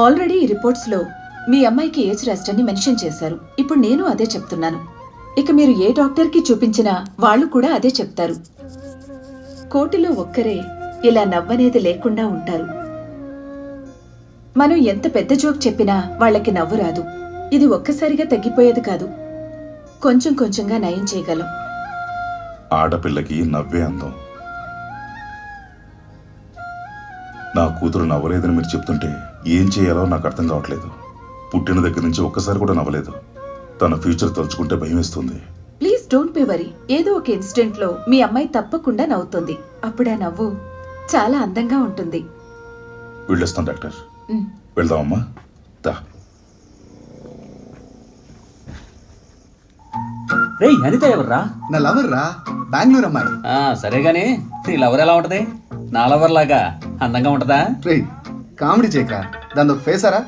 Already ఈ reports లో మీ అమ్మాయికి ఏజ్ రెస్ట్ అని మెన్షన్ చేశారు. ఇప్పుడు నేను అదే చెప్తున్నాను. ఇక మీరు ఏ డాక్టర్ కి చూపించినా వాళ్ళు కూడా అదే చెప్తారు. కోటిలో ఒక్కరే ఇలా నవ్వనేది లేకుండా ఉంటారు. మనం ఎంత పెద్ద జోక్ చెప్పినా వాళ్ళకి నవ్వు రాదు. ఇది ఒక్కసారిగా తగ్గిపోయేది కాదు, కొంచెం కొంచెంగా నయం చేయగలం. ఆడపిల్లకి నవ్వే అందం. నా కూతురు నవ్వలేదని మీరు చెప్తుంటే ఏం చేయాలో నాకు అర్థం కావట్లేదు. పుట్టిన దగ్గర నుంచి ఒక్కసారి కూడా నవ్వలేదు. తన ఫ్యూచర్ తలుచుకుంటే భయం వేస్తుంది. Please don't be worry. ఏదో ఒక ఇన్సిడెంట్ లో మీ అమ్మాయి తప్పకుండా నవ్వుతుంది. అప్పుడు ఆ నవ్వు చాలా అందంగా ఉంటుంది. వెళ్ళొస్తాం డాక్టర్. వెళ్దామమ్మా. రే అనిత ఎవర్రా? నా లవర్ రా, బెంగళూరు అమ్మాయి. సరే గాని నీ లవర్ ఎలా ఉంటది? నా లవర్ లాగా అందంగా ఉంటదా? రే కామెడీ చేయక, దాని ఒక ఫేసారా?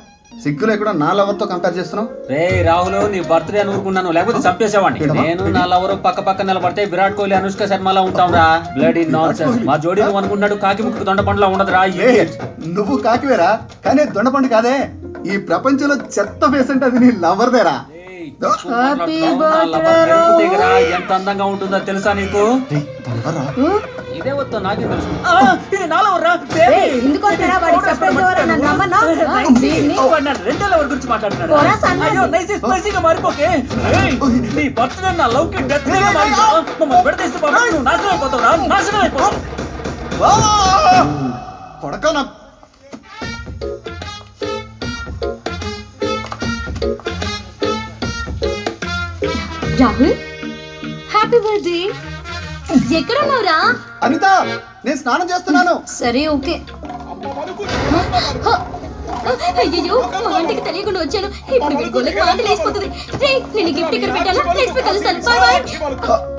సిగ్గు లేకుండా నా లవర్ తో కంపేర్ చేస్తున్నావు. రే రాహుల్, నీ బర్త్డే అని ఊరుకున్నాను, లేకపోతే చంపేసేవాడిని. నేను నా లవర్ పక్క పక్క నిలబడితే విరాట్ కోహ్లీ అనుష్క శర్మలా ఉంటాం రా. Bloody nonsense. మా జోడీ నువ్వు అనుకున్నాడు కాకి ముక్కు దొండపండులా ఉండదురా. నువ్వు కాకివేరా, కానీ దొండపండు కాదే. ఈ ప్రపంచంలో చెత్త ఫేస్ అంటే అది నీ లవర్దేరా. ఎంత అందంగా ఉంటుందో తెలుసా నీకు? ఇదే వద్దు నాకే తెలుసు. రెండో లవర్ గురించి మాట్లాడుతున్నాడు. మారిపోకే నీ బర్త్డే నా లవ్ కి డెత్ మమ్మల్ని పెడతేస్తే నువ్వు నాశనం అయిపోతావురా, నాశనం అయిపోతావు. కొడక రాహుల్, హ్యాపీ బర్త్డే. ఎక్కడున్నావురా? అనిత, నేను స్నానం చేస్తున్నాను. సరే ఓకే. అయ్యో, మా ఆంటీకి తెలియకుండా వచ్చాను. ఇప్పుడు మీ గొల్లకి ఆంటీ లేచిపోతుంది. నేను గిఫ్ట్ ఇక్కడ పెట్టాను. నెక్స్ట్ వీక్ కలుస్తాను. Bye bye.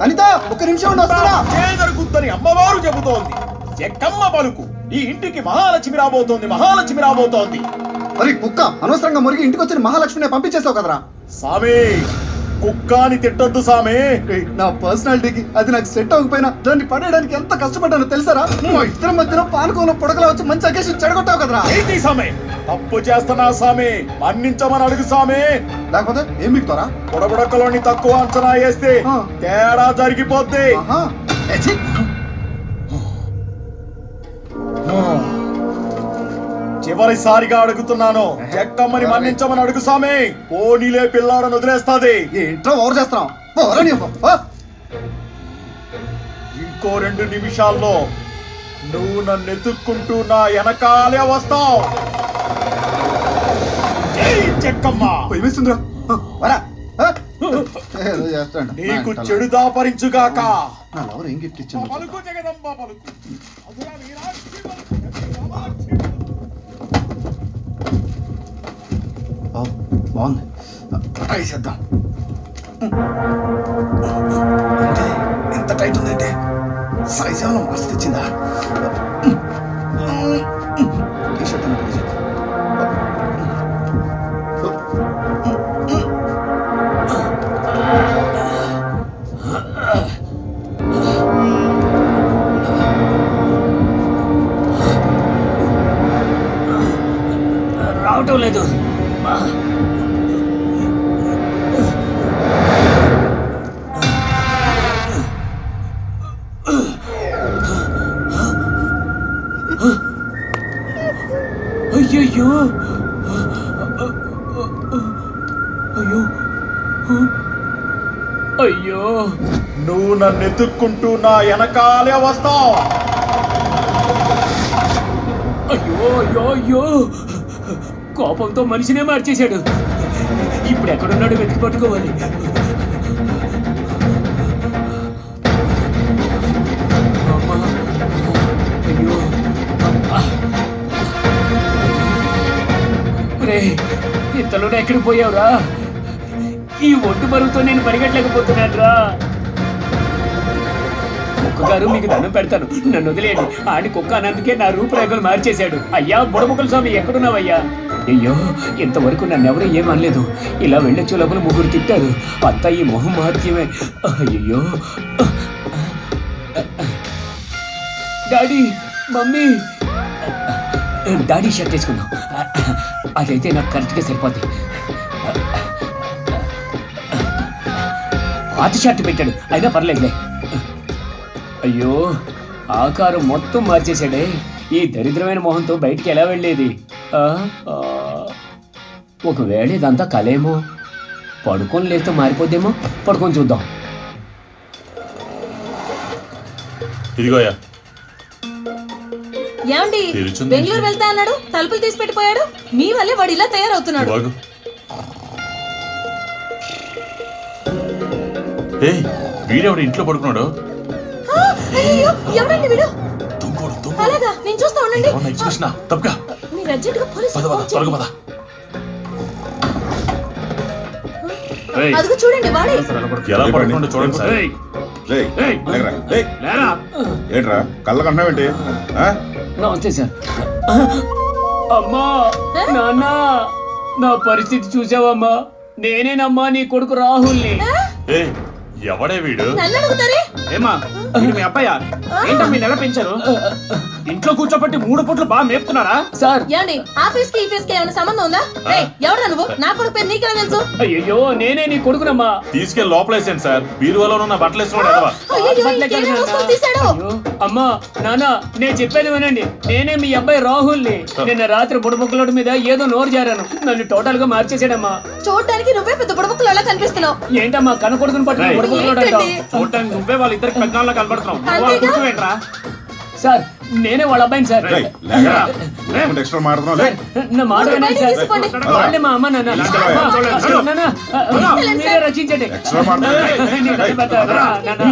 అనిత, ఒక్క నిమిషం ఉండి వస్తారా? జరుగుతుందని అమ్మవారు చెబుతోంది. చెక్కమ్మ పలుకు. ఈ ఇంటికి మహాలక్ష్మి రాబోతోంది, మహాలక్ష్మి రాబోతోంది. మరి కుక్క అనవసరంగా మురిగి ఇంటికి వచ్చిన మహాలక్ష్మిని పంపించేసావు కదరా. సామి, కుక్కాని తిట్టొద్దు సామి. నా పర్సనాలిటీకి అది నాకు సెట్ అవ్వకపోయినా దాన్ని పడేయడానికి ఎంత కష్టపడ్డానో తెలుసారా? మా ఇద్దరి మధ్యలో పానుకోన పొడకలా వచ్చి మంచి అకేషన్ చెడగొట్టావు కదరా. ఏంటి సామి, తప్పు చేస్తున్నా సామి, మన్నించమని అడుగు సామి. లేకపోతే ఏం మిగుతారా? బుడబుడకలోని తక్కువ అంచనా వేస్తే తేడా జరిగిపోద్ది. చివరిసారిగా అడుగుతున్నాను, చెక్కమ్మని మన్నించమని అడుగు సామి. పోనీలే పిల్లాడని వదిలేస్తాది. ఏంట్రా ఓవర్ చేస్తున్నావు? ఇంకో 2 నిమిషాల్లో నువ్వు నన్ను ఎత్తుక్కుంటూ నా వెనకాలే వస్తావు. చెక్కమ్మ భయమేస్తుందిరా. నీకు చెడు దాపరించుగాక. నా లవర్ ఏం గిఫ్ట్ ఇచ్చింది? పలుకు జగదంబ పలుకు. బాగుంది, ట్రై చేద్దాం. ఎంత టైట్ ఉందంటే సైజ్ ఏమైనా మస్తు ఇచ్చిందా? టీషర్ట్ అని ట్రై చేద్దాం. రావటం లేదు. అయ్యయ్యో, అయ్యో అయ్యో, నువ్వు నన్ను ఎత్తుక్కుంటూ నా వెనకాలే వస్తావు. అయ్యో అయ్యో అయ్యో, కోపంతో మనిషినే మార్చేశాడు. ఇప్పుడు ఎక్కడున్నాడు వెతికి పట్టుకోవాలి. అయ్యో, ఇంతలోనే ఎక్కడికి పోయావురా? ఈ ఒడ్డు బరువుతో నేను పరిగెట్టలేకపోతున్నాను రా. కుక్కగారు మీకు దండం పెడతాను, నన్ను వదిలేయండి. ఆడి కుక్క అన్నందుకే నా రూపురేఖలు మార్చేశాడు. అయ్యా బుడముక్కల స్వామి, ఎక్కడున్నావయ్యా? అయ్యో, ఇంతవరకు నన్నెవరూ ఏమనలేదు. ఇలా వెళ్ళొచ్చు లోపల 3 తిట్టారు. అంతా ఈ మొహం మహత్యమే. అయ్యో, డాడీ, మమ్మీ. డాడీ షర్ట్ వేసుకుందాం. అదైతే నాకు కరెక్ట్గా సరిపోద్ది. పాత షర్ట్ పెట్టాడు, అయినా పర్లేదులే. అయ్యో, ఆకారం మొత్తం మార్చేశాడే. ఈ దరిద్రమైన మొహంతో బయటికి ఎలా వెళ్ళేది? ఒకవేళ ఇదంతా కలేమో. పడుకొని లేస్తే మారిపోద్దేమో. పడుకొని చూద్దాం. ఇదిగోయా. ఏమండి, తెరిచుంది. బెంగళూరు వెళ్తా అన్నాడు, తలుపులు తీసి పెట్టిపోయాడు. మీ వల్లే వాడు ఇలా తయారవుతున్నాడు. వీడెవడు ఇంట్లో పడుకున్నాడు? ఆ, అయ్యయ్యో, ఎవరండి వీడు? అలాగా, నేను చూస్తా ఉండండి. మీరు అర్జెంటుగా పోలీసులకు ఫోన్ చేయండి. అదిగో చూడండి, వాడే. ఎలా పడుకుంటూ చూడండి సార్. ఏంట్రా కళ్ళ కంటావేంటి? నమస్తే సార్. అమ్మా, నాన్న, నా పరిస్థితి చూసావమ్మా? నేనేనమ్మా నీ కొడుకు రాహుల్ని. ఎవడే వీడు? నన్ను అడుగుతారే? ఏమా మీరు మీ అబ్బాయా? ఏంటో మీ నెల పెంచారు? ఇంట్లో కూర్చోబెట్టి 3 పూట్లు బాగా మేపుతున్నారా? సార్, ఏమండి, ఆఫీస్ కి ఈ ఫీస్ కి ఏమైనా సంబంధం ఉందా? ఎవరా నువ్వు? నా కొడుకు పేరు నీకెలా తెలుసు? అయ్యో, నేనే నీ కొడుకునమ్మా. తీసుకెళ్ళి లోపలేసాను సార్. బీరువాలో ఉన్న బట్టలు వేస్తున్నాడు ఎదవా. అయ్యయ్యో, ఇంకేం వస్తువులు తీశాడు? అయ్యో, అమ్మా, నాన్న, నేను చెప్పేది వినండి. నేనే మీ అబ్బాయి రాహుల్ని. నిన్న రాత్రి బుడబుక్కలోడి మీద ఏదో నోరు జారాను. నన్ను టోటల్ గా మార్చేసాడమ్మా. చూడడానికి నువ్వే పెద్ద బుడబుక్కలోలా కనిపిస్తున్నావు. ఏంటమ్మా కన్న కొడుకుని పట్టుకుని బుడబుక్కలోడు అంటావు? చూడటానికి నువ్వే వాళ్ళిద్దరికి పెద్దవాళ్ళ కనబడుతున్నావు. అంతేగా? కూర్చోవేంట్రా? సార్, నేనే వాళ్ళ అబ్బాయిని సార్. ఎక్స్ట్రా మాట్లాడుతున్నావు. నా మాట కొంచెం వినండి బయటికి సార్. తీసుకోండి. వాళ్ళే మా అమ్మ నాన్న. అమ్మా, నాన్న, మీరే రచించండి. ఎక్స్ట్రా మాట్లాడుతున్నావు. నేను దండం పెడతాను. నాన్న.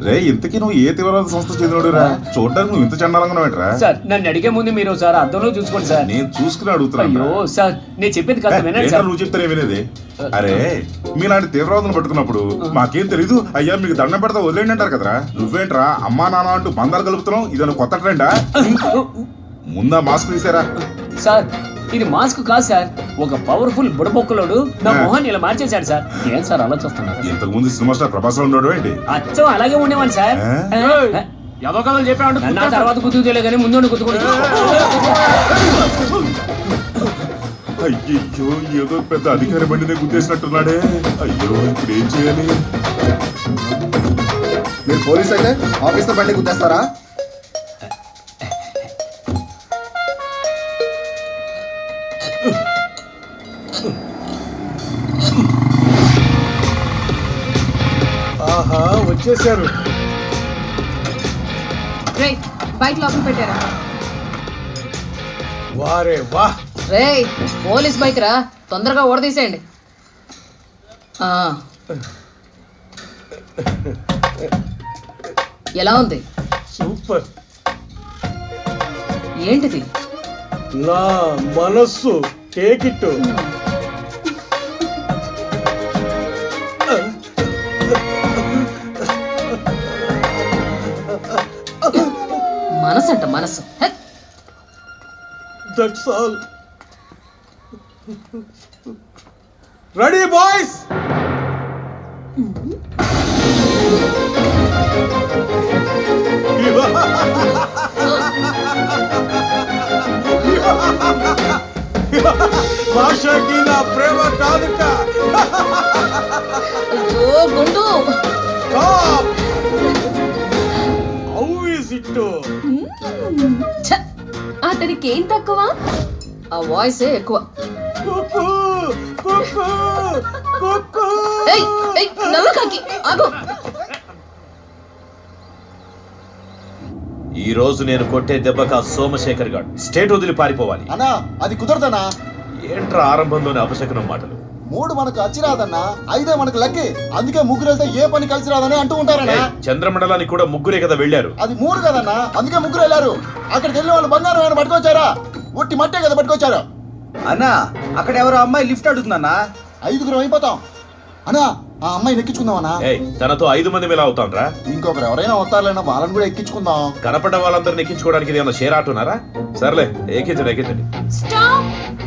రే, ఇంతకీ నువ్వు ఏ తీవ్రవాద సంస్థ చెందినోడు రా? చూడడానికి నువ్వు ఇంత చండాలంగా ఉన్నావేంట్రా? సార్, నన్ను అడిగే ముందు మీరు సార్ అద్దంలో చూసుకోండి సార్. నేను చూసుకుని అడుగుతున్నాను. అయ్యో సార్, నేను చెప్పేది కాస్త వినండి సార్. నువ్వు చెప్తానే వినేది. అరే, మీలాంటి తీవ్రవాదం పట్టుకున్నప్పుడు మాకేం తెలీదు, అయ్యా మీకు దండం పెడతా వదిలేండి అంటారు కదరా. నువ్వేంట్రా అమ్మా నాన్న అంటూ బంధాలు కలుపుతున్నావు? ఇదను కొత్త ట్రెండా? ముందా మాస్క్ తీసారా? సార్, ఇది మాస్క్ కాదు సార్. ఒక పవర్ఫుల్ బుడబొక్కలోడు నా మొహాన్ని ఇలా మార్చేశాడు సార్. ఏం సార్ అలా చూస్తున్నారు? ఇంతకు ముందు సినిమా స్టార్ ప్రభాస్ లో ఉన్నాడు ఏంటి? అచ్చం అలాగే ఉండేవాడు సార్. ఏదో కథలు చెప్పాడు. నా తర్వాత గుర్తుకు తెలియదు కానీ ముందు గుర్తుకుంటు. అయ్యో, ఏదో పెద్ద అధికారి బండినే గుద్దేసినట్టున్నాడే. అయ్యో, ఇప్పుడు ఏం చేయాలి? మీరు పోలీస్ అయితే ఆఫీసర్ బండి గుద్దేస్తారా? ఆహా, వచ్చేసారు. బైక్ లోపల పెట్టారా? వారే వా. రేయ్, పోలీస్ బైక్ రా, తొందరగా ఓడదీసేయండి. ఎలా ఉంది? సూపర్. ఏంటిది? నా మనస్సు. Take it. మనసు అంట, మనసు. That's all. Ready boys? భాషకి నా ప్రేమ కాదుట. అయ్యో గుండు. How is it? ఛ, అతనికి ఏం తక్కువ? ఆ వాయిసే ఎక్కువ. కుక్కు కుక్కు కుక్కు. ఏయ్, ఏయ్, నవ్వకాకి, ఆగు. ఈ రోజు నేను కొట్టే దెబ్బక సోమశేఖర్ గాడు స్టేట్ వదిలి పారిపోవాలి. అన్నా, అది కుదరదన్నా. ఏంట్రా ఆరంభంలోనే అపశకనం మాటలు? 3 మనకు అచ్చిరాదన్నా, 5 మనకు లక్కి. అందుకే ముగ్గురు వెళ్తే ఏ పని కలిసి రాదని అంటూ ఉంటారన్నా. చంద్రమండలానికి కూడా ముగ్గురే కదా వెళ్ళారు. అది 3 కదన్నా, అందుకే ముగ్గురు వెళ్ళారు. అక్కడికి వెళ్ళిన వాళ్ళు బంగారం ఏమైనా పట్టుకొచ్చారా? ఒట్టి మట్టే కదా పట్టుకొచ్చారు. అన్నా, అక్కడ ఎవరో అమ్మాయి లిఫ్ట్ అడుగుతుందన్నా. 5గురం అయిపోతాం. అన్నా, ఆ అమ్మాయిని ఎక్కించుకుందామన్నా. తనతో 5 మంది ఎలా అవుతాంరా? ఇంకొకరు ఎవరైనా వస్తారులేనా, వాళ్ళని కూడా ఎక్కించుకుందాం. కనపడ్డ వాళ్ళందరిని ఎక్కించుకోవడానికి ఏమైనా షేర్ ఆటున్నారా? సర్లే, ఎక్కించండి ఎక్కించండి. స్టాప్.